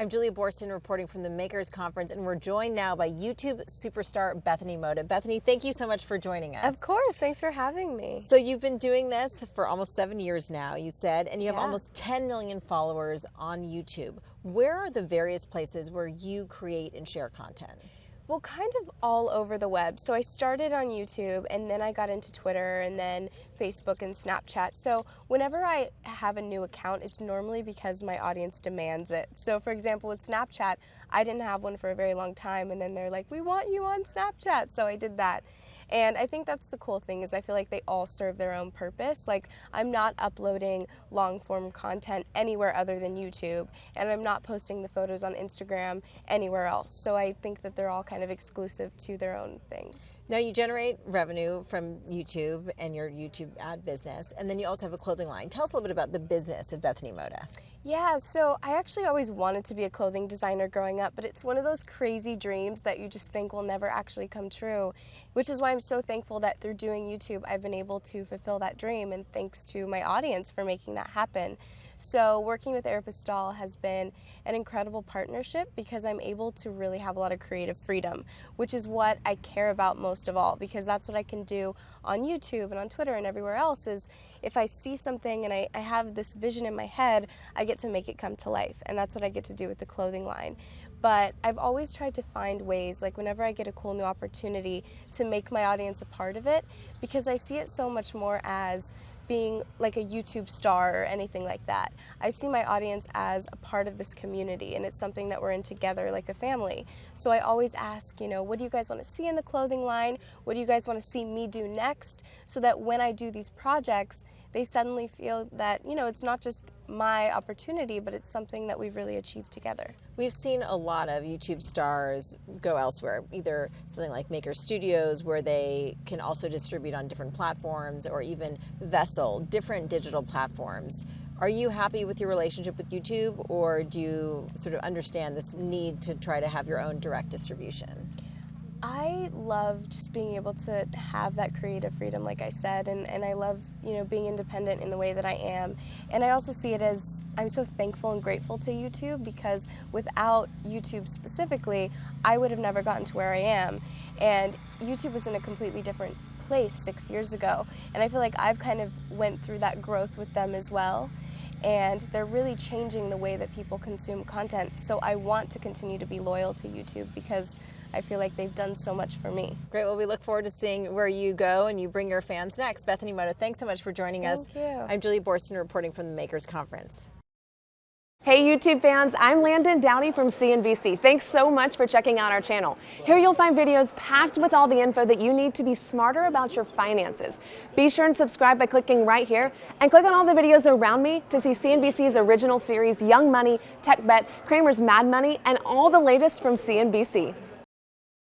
I'm Julia Borston reporting from the Makers Conference, and we're joined now by YouTube superstar Bethany Mota. Bethany, thank you so much for joining us. Of course, thanks for having me. So you've been doing this for almost 7 years now, you said, and you have almost 10 million followers on YouTube. Where are the various places where you create and share content? Well, kind of all over the web. So I started on YouTube, and then I got into Twitter, and then Facebook and Snapchat. So whenever I have a new account, it's normally because my audience demands it. So for example, with Snapchat, I didn't have one for a very long time, and then they're like, we want you on Snapchat. So I did that. And I think that's the cool thing, is I feel like they all serve their own purpose. Like, I'm not uploading long form content anywhere other than YouTube, and I'm not posting the photos on Instagram anywhere else. So I think that they're all kind of exclusive to their own things. Now, you generate revenue from YouTube and your YouTube ad business, and then you also have a clothing line. Tell us a little bit about the business of Bethany Mota. Yeah, so I actually always wanted to be a clothing designer growing up, but it's one of those crazy dreams that you just think will never actually come true, which is why I'm so thankful that through doing YouTube, I've been able to fulfill that dream, and thanks to my audience for making that happen. So working with Aeropostale has been an incredible partnership because I'm able to really have a lot of creative freedom, which is what I care about most of all, because that's what I can do on YouTube and on Twitter and everywhere else. Is if I see something and I have this vision in my head, I get to make it come to life, and that's what I get to do with the clothing line. But I've always tried to find ways, like whenever I get a cool new opportunity, to make my audience a part of it, because I see it so much more as being like a YouTube star or anything like that. I see my audience as a part of this community, and it's something that we're in together like a family. So I always ask, what do you guys want to see in the clothing line? What do you guys want to see me do next? So that when I do these projects, they suddenly feel that, it's not just my opportunity, but it's something that we've really achieved together. We've seen a lot of YouTube stars go elsewhere, either something like Maker Studios, where they can also distribute on different platforms, or even Vessel, different digital platforms. Are you happy with your relationship with YouTube, or do you sort of understand this need to try to have your own direct distribution? I love just being able to have that creative freedom, like I said, and I love, being independent in the way that I am. And I also see it as, I'm so thankful and grateful to YouTube, because without YouTube specifically, I would have never gotten to where I am. And YouTube was in a completely different place 6 years ago. And I feel like I've kind of went through that growth with them as well. And they're really changing the way that people consume content. So I want to continue to be loyal to YouTube, because I feel like they've done so much for me. Great. Well, we look forward to seeing where you go and you bring your fans next. Bethany Mota, thanks so much for joining us. Thank you. I'm Julia Borston reporting from the Makers Conference. Hey YouTube fans, I'm Landon Dowdy from CNBC. Thanks so much for checking out our channel. Here you'll find videos packed with all the info that you need to be smarter about your finances. Be sure and subscribe by clicking right here, and click on all the videos around me to see CNBC's original series Young Money, Tech Bet, Kramer's Mad Money, and all the latest from CNBC.